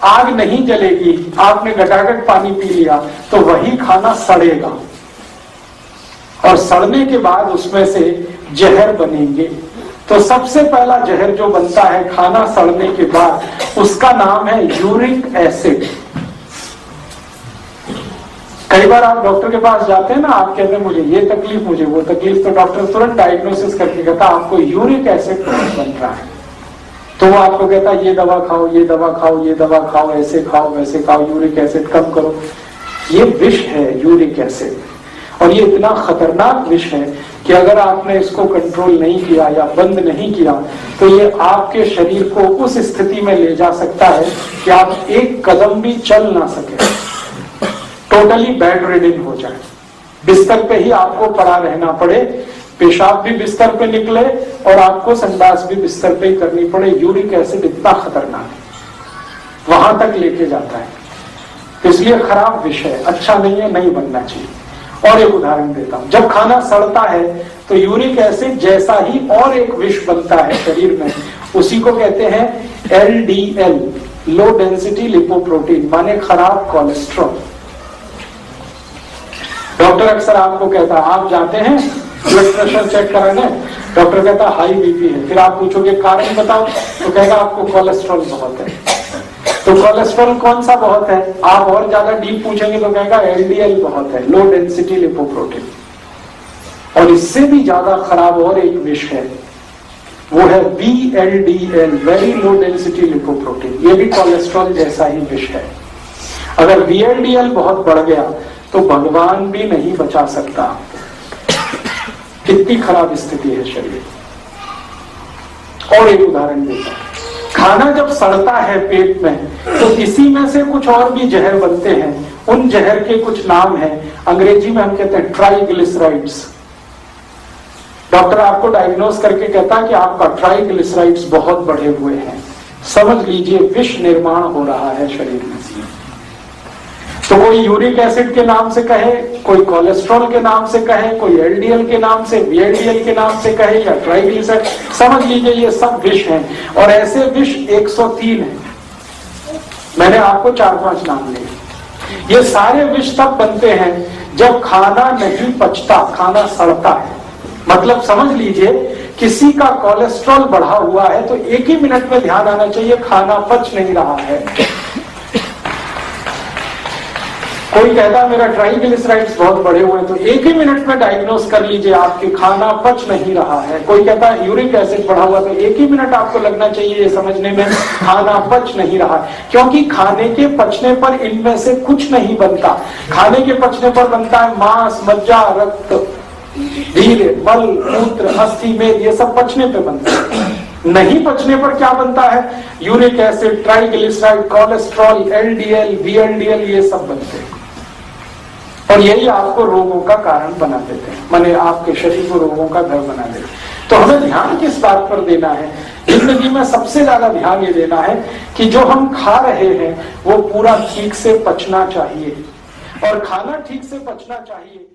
आग नहीं जलेगी, आपने गटागट पानी पी लिया तो वही खाना सड़ेगा और सड़ने के बाद उसमें से जहर बनेंगे। तो सबसे पहला जहर जो बनता है खाना सड़ने के बाद, उसका नाम है यूरिक एसिड। कई बार आप डॉक्टर के पास जाते हैं ना, आप कहते हैं मुझे ये तकलीफ, मुझे वो तकलीफ, तो डॉक्टर तुरंत डायग्नोसिस करके कहता आपको यूरिक एसिड बन रहा है। तो वो आपको कहता है ये दवा खाओ, ये दवा खाओ, ये दवा खाओ, ऐसे खाओ, वैसे खाओ, यूरिक एसिड कम करो। ये विष है यूरिक एसिड, और ये इतना खतरनाक विष है कि अगर आपने इसको कंट्रोल नहीं किया या बंद नहीं किया तो ये आपके शरीर को उस स्थिति में ले जा सकता है कि आप एक कदम भी चल ना सके, टोटली बेड रिडन हो जाए, बिस्तर पे ही आपको पड़ा रहना पड़े, पेशाब भी बिस्तर पे निकले और आपको संडास भी बिस्तर पे ही करनी पड़े। यूरिक एसिड इतना खतरनाक है, वहां तक लेके जाता है। तो इसलिए खराब विष है, अच्छा नहीं है, नहीं बनना चाहिए। और एक उदाहरण देता हूं, जब खाना सड़ता है तो यूरिक एसिड जैसा ही और एक विष बनता है शरीर में, उसी को कहते हैं LDL, लो डेंसिटी लिपोप्रोटीन, माने खराब कोलेस्ट्रॉल। डॉक्टर अक्सर आपको कहता है, आप जाते हैं ब्लड प्रेशर चेक कराने, डॉक्टर कहता हाई बीपी है, फिर आप पूछोगे कारण बताओ, तो कहेगा आपको कोलेस्ट्रॉल बहुत है। तो कोलेस्ट्रॉल कौन सा बहुत है? आप और ज्यादा डीप पूछेंगे तो कहेगा LDL बहुत है, लो डेंसिटी लिपोप्रोटीन। और इससे भी ज्यादा खराब और एक विष है, वो है VLDL, very low density lipoprotein. ये भी कोलेस्ट्रॉल जैसा ही विष है। अगर VLDL बहुत बढ़ गया तो भगवान भी नहीं बचा सकता। कितनी खराब स्थिति है शरीर। और एक उदाहरण देता हूं, खाना जब सड़ता है पेट में तो इसी में से कुछ और भी जहर बनते हैं। उन जहर के कुछ नाम हैं, अंग्रेजी में हम कहते हैं ट्राइग्लिसराइड्स। डॉक्टर आपको डायग्नोस करके कहता है कि आपका ट्राइग्लिसराइड्स बहुत बढ़े हुए हैं, समझ लीजिए विष निर्माण हो रहा है शरीर में। तो कोई यूरिक एसिड के नाम से कहे, कोई कोलेस्ट्रॉल के नाम से कहे, कोई LDL के नाम से, VLDL के नाम से कहे, या ट्राइग्लिसराइड, समझ लीजिए ये सब विष हैं। और ऐसे विष 103 हैं, मैंने आपको 4-5 नाम लिए। ये सारे विष तब बनते हैं जब खाना नहीं पचता, खाना सड़ता है। मतलब समझ लीजिए किसी का कोलेस्ट्रॉल बढ़ा हुआ है तो एक ही मिनट में ध्यान आना चाहिए खाना पच नहीं रहा है। कोई कहता है मेरा ट्राइग्लिसराइड्स बहुत बढ़े हुए हैं, तो एक ही मिनट में डायग्नोस कर लीजिए आपके खाना पच नहीं रहा है। कोई कहता है यूरिक एसिड बढ़ा हुआ, तो एक ही मिनट आपको लगना चाहिए ये समझने में खाना पच नहीं रहा, क्योंकि खाने के पचने पर इनमें से कुछ नहीं बनता। खाने के पचने पर बनता है मांस, मज्जा, रक्त, धीरे, मल, मूत्र, अस्थि, मेद, ये सब पचने पे बनता है। नहीं पचने पर क्या बनता है? Uric acid, triglyceride, cholesterol, LDL, VLDL, ये सब बनते हैं। और यही आपको रोगों का कारण बना देते हैं, माने आपके शरीर को रोगों का घर बना देते हैं। तो हमें ध्यान किस बात पर देना है? जिंदगी में सबसे ज्यादा ध्यान ये देना है कि जो हम खा रहे हैं वो पूरा ठीक से पचना चाहिए, और खाना ठीक से पचना चाहिए।